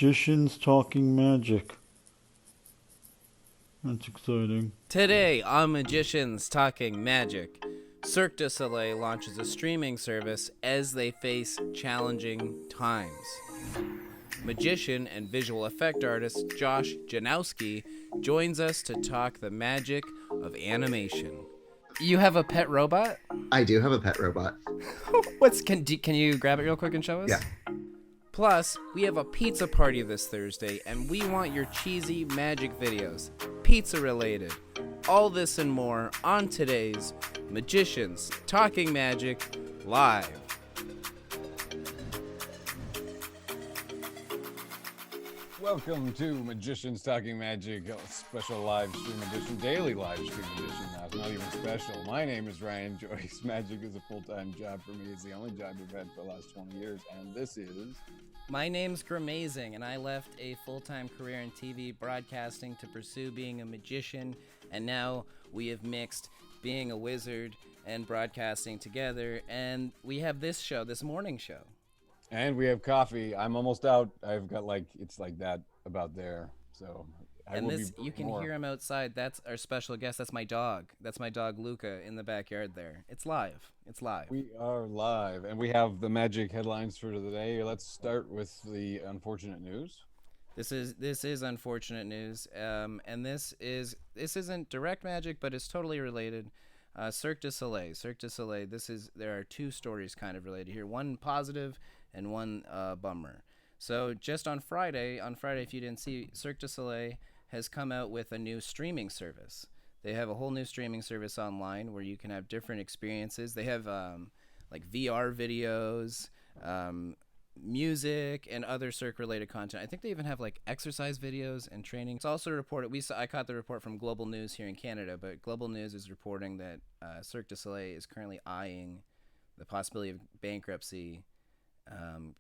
Magicians talking magic. That's exciting. Today on Magicians Talking Magic, Cirque du Soleil launches a streaming service as they face challenging times. Magician and visual effect artist Josh Janousky joins us to talk the magic of animation. You have a pet robot? I do have a pet robot. Can you grab it real quick and show us? Yeah. Plus, we have a pizza party this Thursday, and we want your cheesy magic videos, pizza related. All this and more on today's Magicians Talking Magic Live. Welcome to Magicians Talking Magic, a special live stream edition, daily live stream edition. Now, it's not even special. My name is Ryan Joyce. Magic is a full-time job for me. It's the only job I've had for the last 20 years, and this is... My name's Gramazing, and I left a full-time career in TV broadcasting to pursue being a magician, and now we have mixed being a wizard and broadcasting together, and we have this show, this morning show. And we have coffee. I'm almost out. I've got it's like that about there. So You can hear him outside. That's our special guest. That's my dog. That's my dog Luca in the backyard there. It's live. It's live. We are live, and we have the magic headlines for today. Let's start with the unfortunate news. This is unfortunate news, and this isn't direct magic, but it's totally related. Cirque du Soleil. Cirque du Soleil. There are two stories kind of related here. One positive and one bummer. So just on Friday, if you didn't see, Cirque du Soleil has come out with a new streaming service. They have a whole new streaming service online where you can have different experiences. They have like VR videos, music, and other Cirque-related content. I think they even have like exercise videos and training. It's also reported. I caught the report from Global News here in Canada, but Global News is reporting that Cirque du Soleil is currently eyeing the possibility of bankruptcy.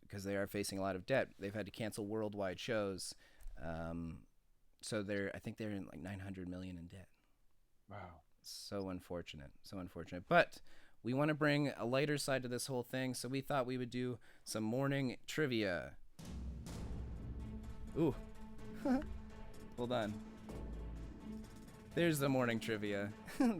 Because they are facing a lot of debt. They've had to cancel worldwide shows. So I think they're in like $900 million in debt. Wow. So unfortunate. But we want to bring a lighter side to this whole thing, so we thought we would do some morning trivia. Ooh. Hold on. There's the morning trivia. Do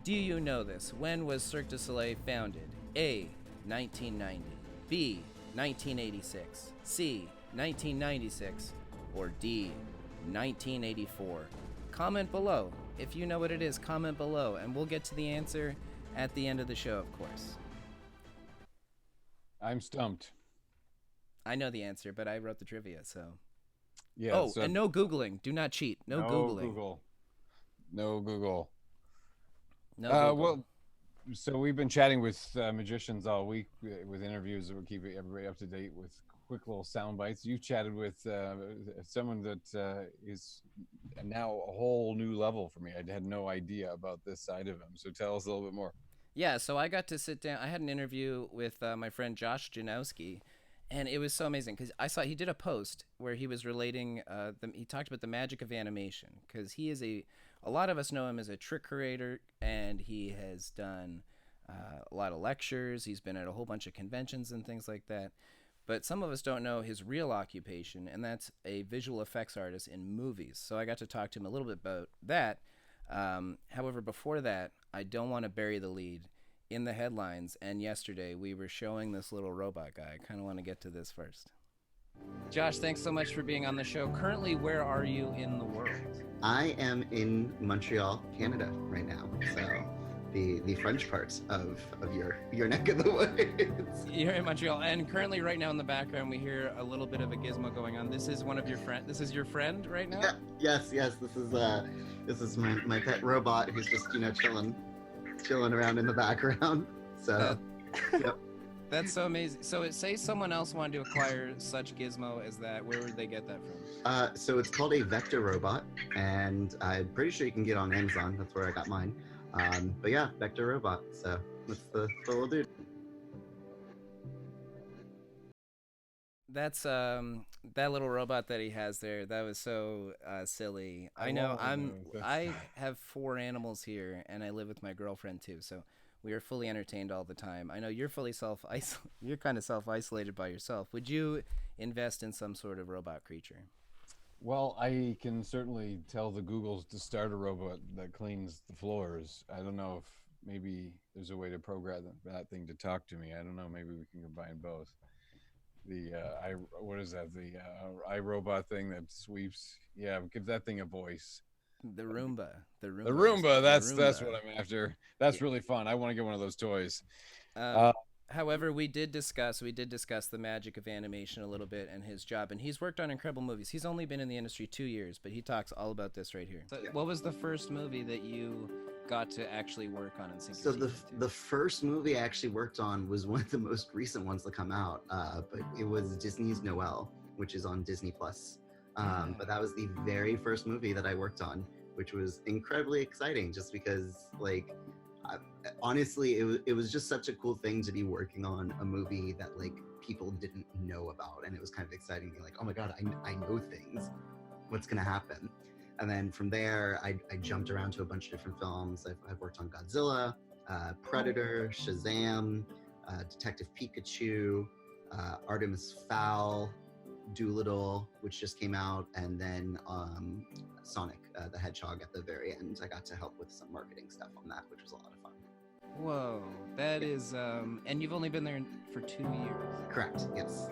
you know this? When was Cirque du Soleil founded? A, 1990, B, 1986, C, 1996, or D, 1984? Comment below. If you know what it is, comment below, and we'll get to the answer at the end of the show, of course. I'm stumped. I know the answer, but I wrote the trivia, so... Yeah. And no Googling. Do not cheat. No Googling. No Google. No Google. Well... So we've been chatting with magicians all week with interviews that will keep everybody up to date with quick little sound bites. You chatted with someone that is now a whole new level for me. I had no idea about this side of him. So tell us a little bit more. Yeah, so I got to sit down. I had an interview with my friend Josh Janousky, and it was so amazing because I saw he did a post where he was relating. He talked about the magic of animation because he is a lot of us know him as a trick creator, and he has done a lot of lectures. He's been at a whole bunch of conventions and things like that. But some of us don't know his real occupation, and that's a visual effects artist in movies. So I got to talk to him a little bit about that. However, before that, I don't want to bury the lead in the headlines. And yesterday, we were showing this little robot guy. I kind of want to get to this first. Josh, thanks so much for being on the show. Currently, where are you in the world? I am in Montreal, Canada right now. So the French parts of your neck of the woods. You're in Montreal, and currently right now in the background we hear a little bit of a gizmo going on. This is one of your friend. This is your friend right now? Yeah, yes. This is my pet robot who's just chilling around in the background. So yep. That's so amazing. So say someone else wanted to acquire such gizmo as that, where would they get that from? So it's called a vector robot, and I'm pretty sure you can get it on Amazon. That's where I got mine. But yeah, vector robot. So that's the little dude. That's that little robot that he has there. That was so silly. I know. I have 4 animals here, and I live with my girlfriend too. So we are fully entertained all the time. I know you're you're kind of self-isolated by yourself. Would you invest in some sort of robot creature? Well, I can certainly tell the Googles to start a robot that cleans the floors. I don't know if maybe there's a way to program that thing to talk to me. I don't know. Maybe we can combine both. What is that? The iRobot thing that sweeps. Yeah, give that thing a voice. The Roomba. The Roomba. The Roomba. That's Roomba. what I'm after. That's really fun. I want to get one of those toys. However, we did discuss the magic of animation a little bit and his job, and he's worked on incredible movies. He's only been in the industry 2 years, but he talks all about this right here. So what was the first movie that you got to actually work on in Sync? So the first movie I actually worked on was one of the most recent ones to come out, but it was Disney's Noelle, which is on Disney Plus. But that was the very first movie that I worked on, which was incredibly exciting, just because, like, honestly, it was just such a cool thing to be working on a movie that, like, people didn't know about, and it was kind of exciting, being like, oh my god, I know things. What's gonna happen? And then from there, I jumped around to a bunch of different films. I've worked on Godzilla, Predator, Shazam, Detective Pikachu, Artemis Fowl, Doolittle, which just came out, and then Sonic the Hedgehog at the very end. I got to help with some marketing stuff on that, which was a lot of fun. Whoa, that is, and you've only been there for 2 years. Correct, yes.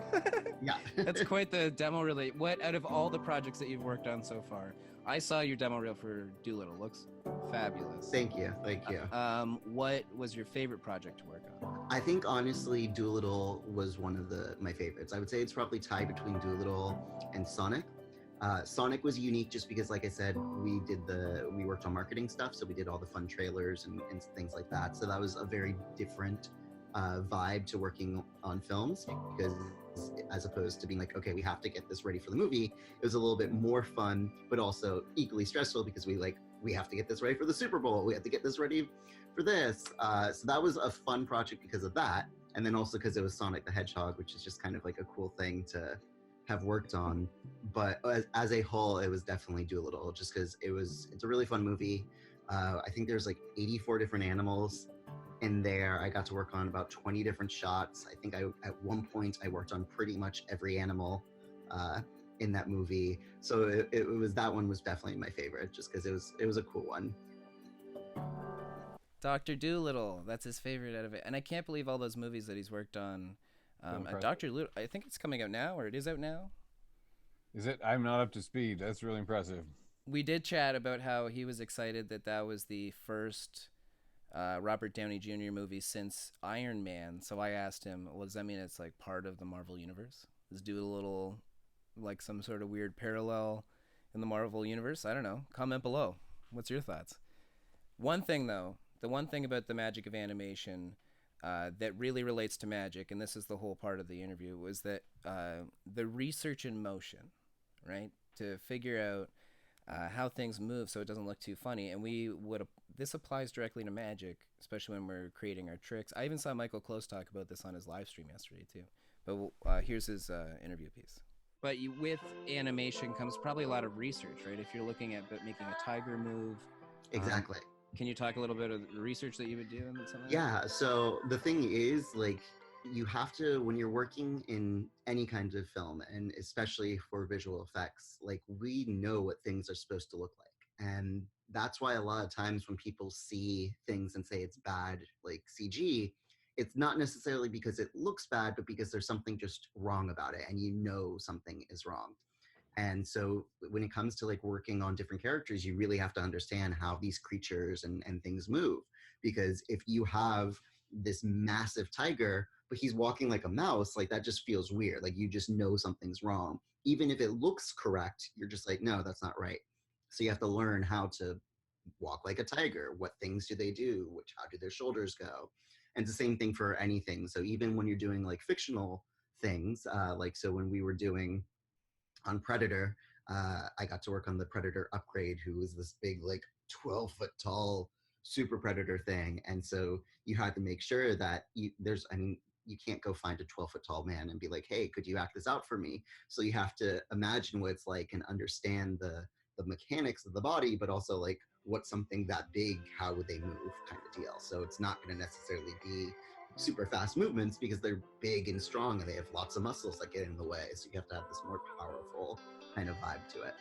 Yeah. That's quite the demo reel. What, out of all the projects that you've worked on so far, I saw your demo reel for Doolittle. Looks fabulous. Thank you. What was your favorite project to work on? I think, honestly, Doolittle was one of my favorites. I would say it's probably tied between Doolittle and Sonic. Sonic was unique just because, like I said, we worked on marketing stuff, so we did all the fun trailers and things like that. So that was a very different vibe to working on films, because as opposed to being like, okay, we have to get this ready for the movie, it was a little bit more fun, but also equally stressful, because we have to get this ready for the Super Bowl. We have to get this ready for this. So that was a fun project because of that. And then also because it was Sonic the Hedgehog, which is just kind of like a cool thing to have worked on. But as a whole, it was definitely Doolittle, just because it's a really fun movie. I think there's like 84 different animals in there. I got to work on about 20 different shots. I think at one point I worked on pretty much every animal in that movie. So that one was definitely my favorite, just because it was a cool one. Dr. Doolittle, that's his favorite out of it. And I can't believe all those movies that he's worked on. Dr. Doolittle, I think it's coming out now, or it is out now. Is it? I'm not up to speed. That's really impressive. We did chat about how he was excited that was the first Robert Downey Jr. movie since Iron Man. So I asked him, well, does that mean it's like part of the Marvel Universe? Is Doolittle like some sort of weird parallel in the Marvel Universe? I don't know. Comment below. What's your thoughts? One thing, though, the one thing about the magic of animation that really relates to magic, and this is the whole part of the interview, was that the research in motion, right? To figure out how things move so it doesn't look too funny. And this applies directly to magic, especially when we're creating our tricks. I even saw Michael Close talk about this on his live stream yesterday too. But here's his interview piece. But with animation comes probably a lot of research, right? If you're looking at making a tiger move. Exactly. Can you talk a little bit of the research that you would do in something? Yeah, so the thing is, like, you have to, when you're working in any kind of film, and especially for visual effects, like, we know what things are supposed to look like. And that's why a lot of times when people see things and say it's bad, like CG, it's not necessarily because it looks bad, but because there's something just wrong about it, and you know something is wrong. And so when it comes to like working on different characters, you really have to understand how these creatures and things move. Because if you have this massive tiger, but he's walking like a mouse, like that just feels weird. Like you just know something's wrong. Even if it looks correct, you're just like, no, that's not right. So you have to learn how to walk like a tiger. What things do they do? How do their shoulders go? And it's the same thing for anything. So even when you're doing like fictional things, like so when we were doing on Predator, I got to work on the Predator upgrade, who was this big, like 12-foot tall super predator thing. And so you had to make sure that you can't go find a 12-foot tall man and be like, hey, could you act this out for me? So you have to imagine what it's like and understand the mechanics of the body, but also like what's something that big, how would they move kind of deal. So it's not going to necessarily be super fast movements because they're big and strong and they have lots of muscles that get in the way. So you have to have this more powerful kind of vibe to it.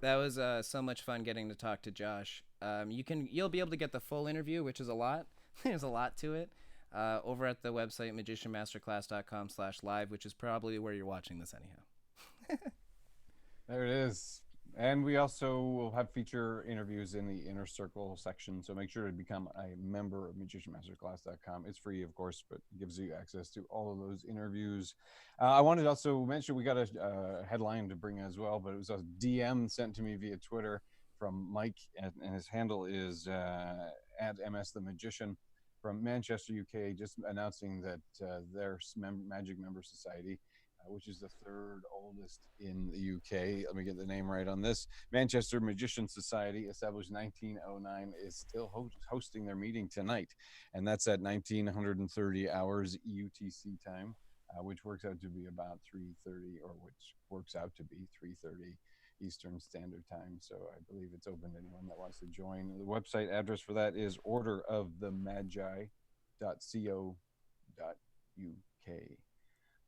That was so much fun getting to talk to Josh. You'll be able to get the full interview, which is a lot. There's a lot to it. Over at the website magicianmasterclass.com/live, which is probably where you're watching this anyhow. There it is. And we also will have feature interviews in the inner circle section. So make sure to become a member of magicianmasterclass.com. It's free, of course, but gives you access to all of those interviews. I wanted to also mention we got a headline to bring as well, but it was a DM sent to me via Twitter from Mike, and his handle is at MS the Magician from Manchester, UK, just announcing that their Magic Member Society, which is the third oldest in the UK. Let me get the name right on this. Manchester Magician Society, established 1909, is still hosting their meeting tonight. And that's at 1930 hours UTC time, which works out to be about 3:30, or which works out to be 3:30 Eastern Standard Time. So I believe it's open to anyone that wants to join. The website address for that is orderofthemagi.co.uk.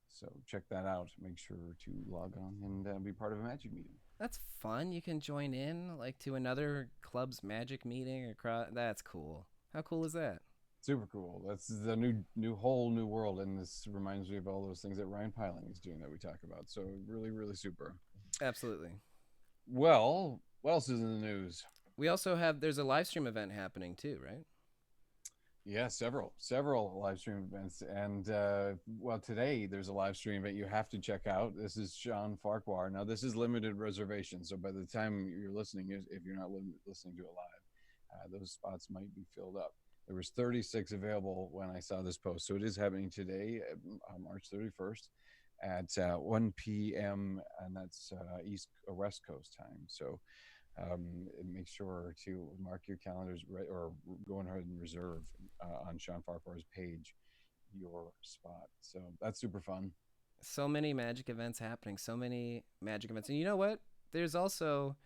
So check that out. Make sure to log on and be part of a magic meeting. That's fun. You can join in like to another club's magic meeting across. That's cool. How cool is that? Super cool. That's the whole new world, and this reminds me of all those things that Ryan Piling is doing that we talk about. So really, really super. Absolutely. Well, what else is in the news? We also have there's a live stream event happening too, right? Yeah, several live stream events, and well, today there's a live stream event you have to check out. This is Shawn Farquhar. Now, this is limited reservation, so by the time you're listening, if you're not listening to it live, those spots might be filled up. There was 36 available when I saw this post, so it is happening today, March 31st, at 1 p.m. and that's West Coast time. So. Make sure to mark your calendars or go ahead and reserve on Shawn Farquhar's page your spot. So that's super fun. So many magic events happening. So many magic events. And you know what? There's also,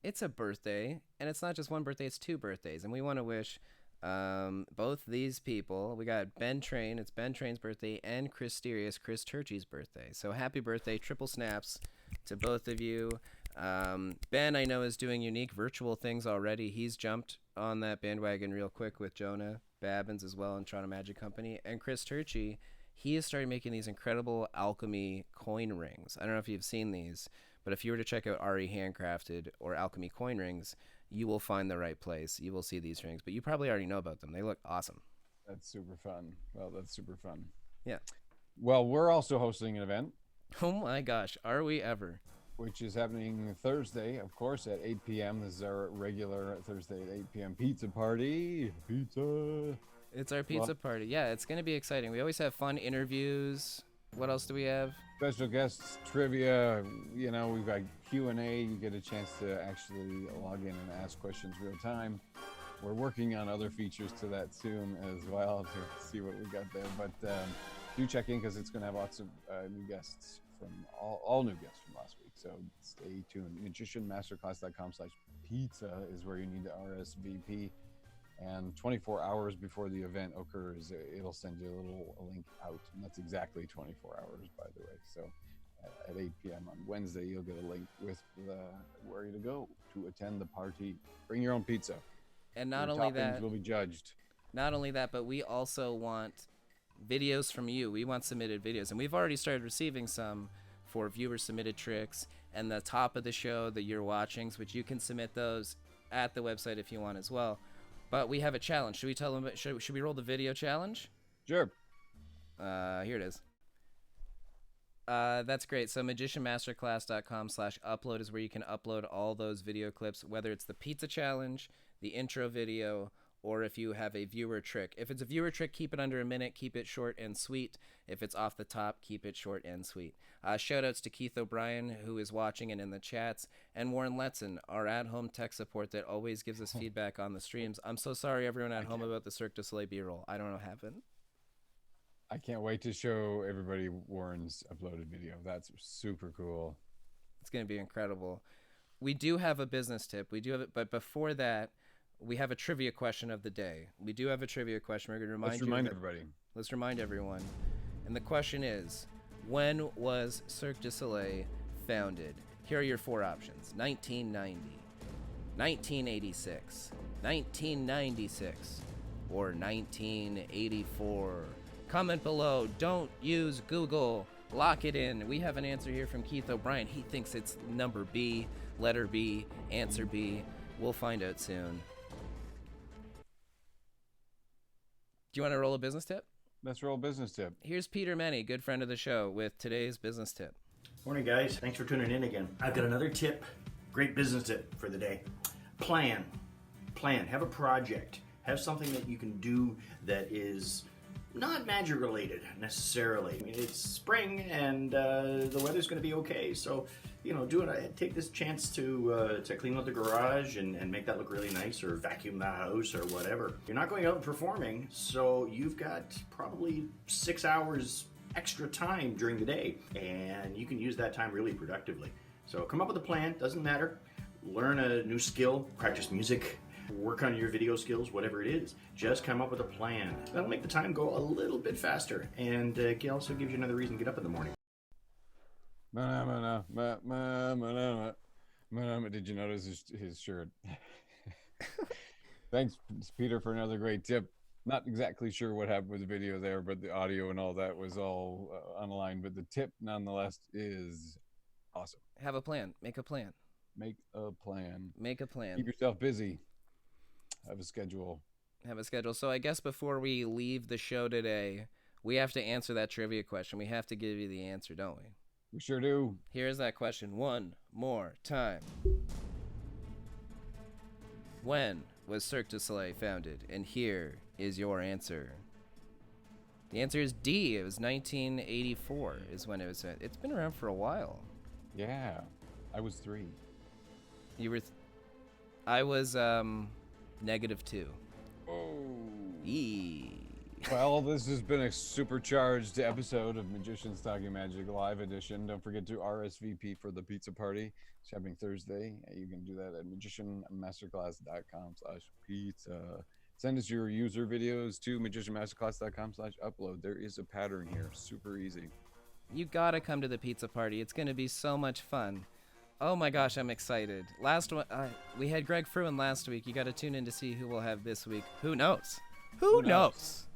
it's a birthday. And it's not just one birthday, it's two birthdays. And we want to wish both these people. We got Ben Train. It's Ben Train's birthday. And Chris Turchy's birthday. So happy birthday. Triple snaps to both of you. Ben, I know, is doing unique virtual things already. He's jumped on that bandwagon real quick with Jonah Babbins as well in Toronto Magic Company. And Chris Turchy, he has started making these incredible alchemy coin rings. I don't know if you've seen these, but if you were to check out RE Handcrafted or Alchemy Coin Rings, you will find the right place. You will see these rings, but you probably already know about them. They look awesome. That's super fun. Well, that's super fun. Yeah. Well, we're also hosting an event. Oh my gosh, are we ever? Which is happening Thursday, of course, at 8 p.m. This is our regular Thursday at 8 p.m. pizza party. Pizza. It's our pizza party. Yeah, it's going to be exciting. We always have fun interviews. What else do we have? Special guests, trivia. You know, we've got Q&A. You get a chance to actually log in and ask questions real time. We're working on other features to that soon as well to see what we got there. But do check in because it's going to have lots of new guests from all new guests from last week. So stay tuned. magicianmasterclass.com/pizza is where you need to RSVP. And 24 hours before the event occurs, it'll send you a little link out. And that's exactly 24 hours, by the way. So at 8 p.m. on Wednesday, you'll get a link with where to go to attend the party. Bring your own pizza. And not your only toppings that, will be judged. Not only that, but we also want videos from you. We want submitted videos. And we've already started receiving some for viewer submitted tricks and the top of the show that you're watching, which you can submit those at the website if you want as well. But we have a challenge. Should we tell them? Should we roll the video challenge? Sure. Here it is. That's great. So magicianmasterclass.com/upload is where you can upload all those video clips, whether it's the pizza challenge, the intro video, or if you have a viewer trick. If it's a viewer trick, keep it under a minute. Keep it short and sweet. If it's off the top, keep it short and sweet. Shout outs to Keith O'Brien, who is watching and in the chats, and Warren Letson, our at-home tech support that always gives us feedback on the streams. I'm so sorry, everyone at home, about the Cirque du Soleil B-roll. I don't know what happened. I can't wait to show everybody Warren's uploaded video. That's super cool. It's going to be incredible. we do have a business tip. We do have it, but before that, we have a trivia question of the day. We do have a trivia question. We're going to remind Let's remind everybody. Let's remind everyone. And the question is, when was Cirque du Soleil founded? Here are your 4 options. 1990, 1986, 1996, or 1984. Comment below. Don't use Google. Lock it in. We have an answer here from Keith O'Brien. He thinks it's number B, letter B, answer B. We'll find out soon. Do you want to roll a business tip? Let's roll a business tip. Here's Peter Mennie, good friend of the show, with today's business tip. Morning, guys. Thanks for tuning in again. I've got another tip, great business tip for the day. Plan. Have a project. Have something that you can do that is not magic related necessarily. I mean, it's spring and the weather's going to be okay, so take this chance to clean out the garage and make that look really nice, or vacuum the house, or whatever. You're not going out and performing, so you've got probably 6 hours extra time during the day, and you can use that time really productively. So come up with a plan. Doesn't matter. Learn a new skill, practice music, work on your video skills, whatever it is. Just come up with a plan. That'll make the time go a little bit faster, and it also gives you another reason to get up in the morning. Did you notice his shirt? Thanks, Peter, for another great tip. Not exactly sure what happened with the video there, but the audio and all that was all unaligned. But the tip, nonetheless, is awesome. Have a plan. Make a plan. Make a plan. Make a plan. Keep yourself busy. Have a schedule. Have a schedule. So I guess before we leave the show today, we have to answer that trivia question. We have to give you the answer, don't we? We sure do. Here's that question one more time. When was Cirque du Soleil founded? And here is your answer. The answer is D. It was 1984 is when it was. It's been around for a while. Yeah. I was 3. You were... I was, -2. Oh. Eee. Well, this has been a supercharged episode of Magicians Talking Magic Live Edition. Don't forget to RSVP for the pizza party. It's happening Thursday. You can do that at magicianmasterclass.com/pizza. Send us your user videos to magicianmasterclass.com/upload. There is a pattern here. Super easy. You gotta come to the pizza party. It's gonna be so much fun. Oh my gosh, I'm excited. Last one, we had Greg Fruin last week. You gotta tune in to see who we'll have this week. Who knows? Who knows?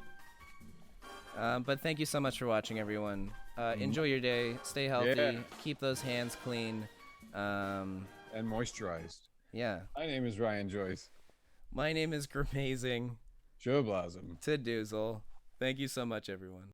But thank you so much for watching, everyone. Enjoy your day. Stay healthy. Yeah. Keep those hands clean. And moisturized. Yeah. My name is Ryan Joyce. My name is Gramazing. Joe Blossom. To Doozle. Thank you so much, everyone.